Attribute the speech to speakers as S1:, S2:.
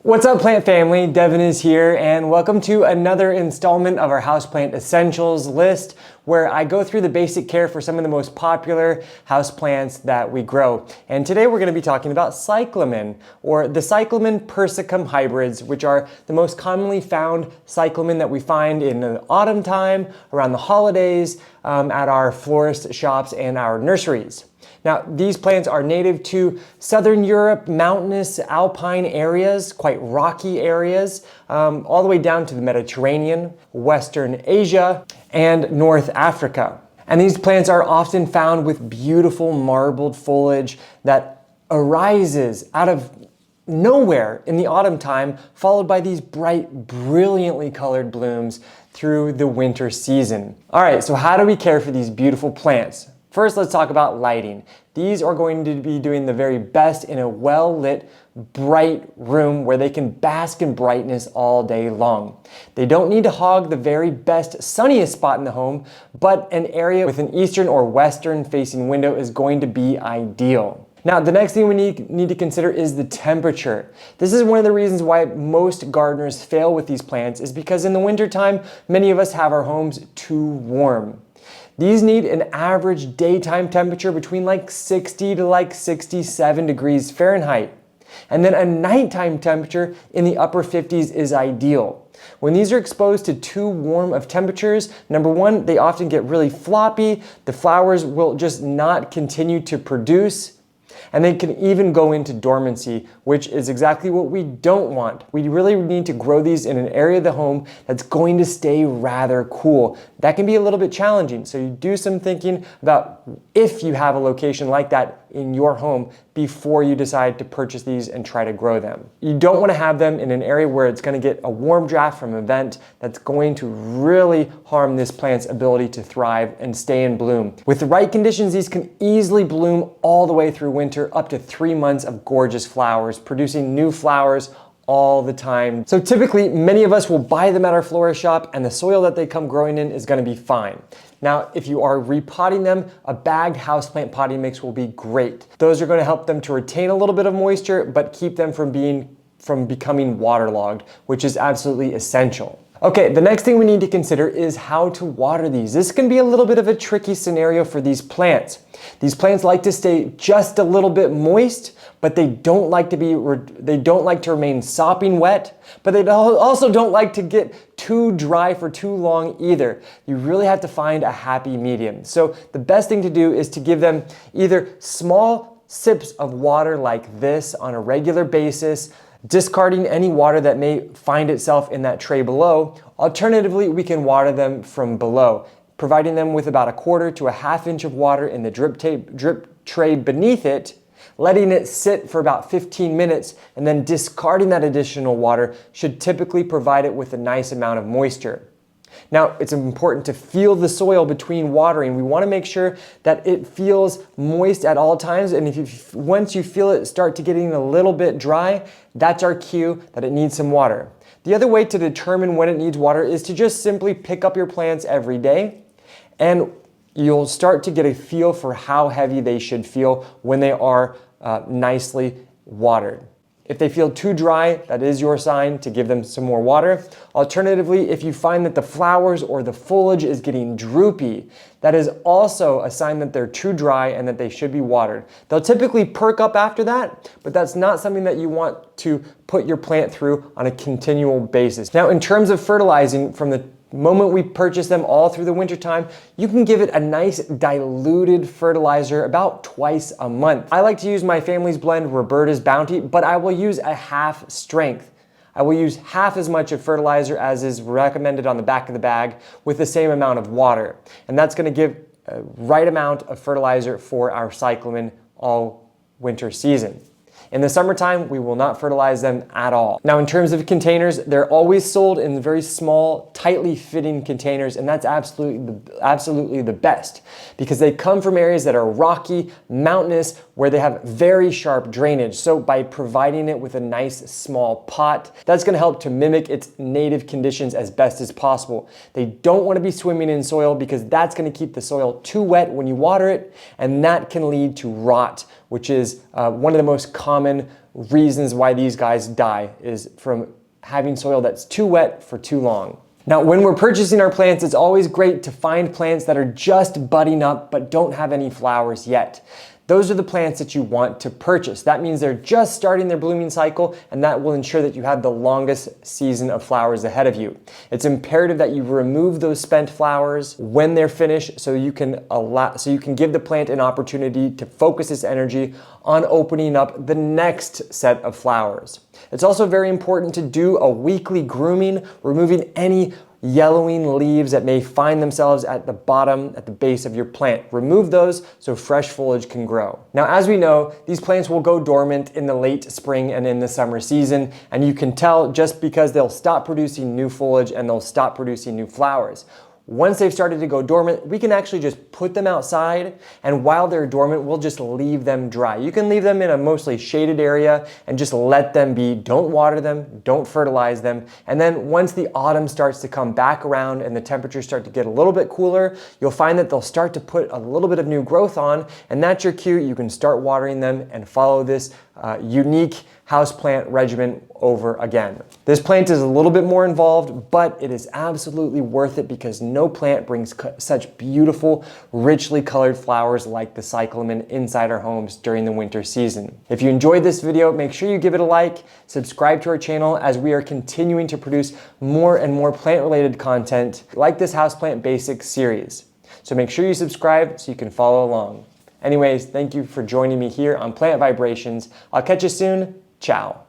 S1: What's up, plant family? Devin is here, and welcome to another installment of our houseplant essentials list, where I go through the basic care for some of the most popular houseplants that we grow. And today we're going to be talking about Cyclamen, or the Cyclamen persicum hybrids, which are the most commonly found cyclamen that we find in the autumn time, around the holidays, at our florist shops and our nurseries. Now, these plants are native to Southern Europe, mountainous, alpine areas, quite rocky areas, all the way down to the Mediterranean, Western Asia, and North Africa. And these plants are often found with beautiful marbled foliage that arises out of nowhere in the autumn time, followed by these bright, brilliantly colored blooms through the winter season. All right, so how do we care for these beautiful plants? First, let's talk about lighting. These are going to be doing the very best in a well-lit, bright room where they can bask in brightness all day long. They don't need to hog the very best, sunniest spot in the home, but an area with an eastern or western facing window is going to be ideal. Now, the next thing we need to consider is the temperature. This is one of the reasons why most gardeners fail with these plants, is because in the wintertime, many of us have our homes too warm. These need an average daytime temperature between like 60 to 67 degrees Fahrenheit. And then a nighttime temperature in the upper 50s is ideal. When these are exposed to too warm of temperatures, number one, they often get really floppy, the flowers will just not continue to produce, and they can even go into dormancy, which is exactly what we don't want. We really need to grow these in an area of the home that's going to stay rather cool. That can be a little bit challenging, so you do some thinking about if you have a location like that in your home before you decide to purchase these and try to grow them. You don't want to have them in an area where it's going to get a warm draft from a vent that's going to really harm this plant's ability to thrive and stay in bloom. With the right conditions, these can easily bloom all the way through winter, up to 3 months of gorgeous flowers, producing new flowers all the time. So typically, many of us will buy them at our florist shop, and the soil that they come growing in is going to be fine. Now, if you are repotting them, a bagged houseplant potting mix will be great. Those are going to help them to retain a little bit of moisture, but keep them from becoming waterlogged, which is absolutely essential. Okay, the next thing we need to consider is how to water these. This can be a little bit of a tricky scenario for these plants. These plants like to stay just a little bit moist, but they don't like to remain sopping wet, but they also don't like to get too dry for too long either. You really have to find a happy medium. So the best thing to do is to give them either small sips of water like this on a regular basis, discarding any water that may find itself in that tray below. Alternatively, we can water them from below, providing them with about 1/4 to 1/2 inch of water in the drip tray beneath it, letting it sit for about 15 minutes, and then discarding that additional water should typically provide it with a nice amount of moisture. Now, it's important to feel the soil between watering. We want to make sure that it feels moist at all times, and once you feel it start to getting a little bit dry, that's our cue that it needs some water. The other way to determine when it needs water is to just simply pick up your plants every day, and you'll start to get a feel for how heavy they should feel when they are nicely watered. If they feel too dry, that is your sign to give them some more water. Alternatively, if you find that the flowers or the foliage is getting droopy, that is also a sign that they're too dry and that they should be watered. They'll typically perk up after that, but that's not something that you want to put your plant through on a continual basis. Now, in terms of fertilizing, from the moment we purchase them all through the winter time, you can give it a nice diluted fertilizer about twice a month. I like to use my family's blend, Roberta's Bounty, but I will use a half strength. I will use half as much of fertilizer as is recommended on the back of the bag with the same amount of water. And that's going to give a right amount of fertilizer for our cyclamen all winter season. In the summertime, we will not fertilize them at all. Now, in terms of containers, they're always sold in very small, tightly fitting containers, and that's absolutely the best, because they come from areas that are rocky, mountainous, where they have very sharp drainage. So by providing it with a nice small pot, that's gonna help to mimic its native conditions as best as possible. They don't wanna be swimming in soil, because that's gonna keep the soil too wet when you water it, and that can lead to rot, which is one of the most common reasons why these guys die is from having soil that's too wet for too long. Now, when we're purchasing our plants, it's always great to find plants that are just budding up but don't have any flowers yet. Those are the plants that you want to purchase. That means they're just starting their blooming cycle, and that will ensure that you have the longest season of flowers ahead of you. It's imperative that you remove those spent flowers when they're finished so you can give the plant an opportunity to focus its energy on opening up the next set of flowers. It's also very important to do a weekly grooming, removing any yellowing leaves that may find themselves at the bottom, at the base of your plant. Remove those so fresh foliage can grow. Now, as we know, these plants will go dormant in the late spring and in the summer season, and you can tell just because they'll stop producing new foliage and they'll stop producing new flowers. Once they've started to go dormant, we can actually just put them outside, and while they're dormant, we'll just leave them dry. You can leave them in a mostly shaded area and just let them be. Don't water them, don't fertilize them. And then once the autumn starts to come back around and the temperatures start to get a little bit cooler, you'll find that they'll start to put a little bit of new growth on, and that's your cue. You can start watering them and follow this unique houseplant regimen over again. This plant is a little bit more involved, but it is absolutely worth it because no plant brings such beautiful, richly colored flowers like the cyclamen inside our homes during the winter season. If you enjoyed this video, make sure you give it a like, subscribe to our channel as we are continuing to produce more and more plant-related content like this Houseplant Basics series. So make sure you subscribe so you can follow along. Anyways, thank you for joining me here on Plant Vibrations. I'll catch you soon. Ciao.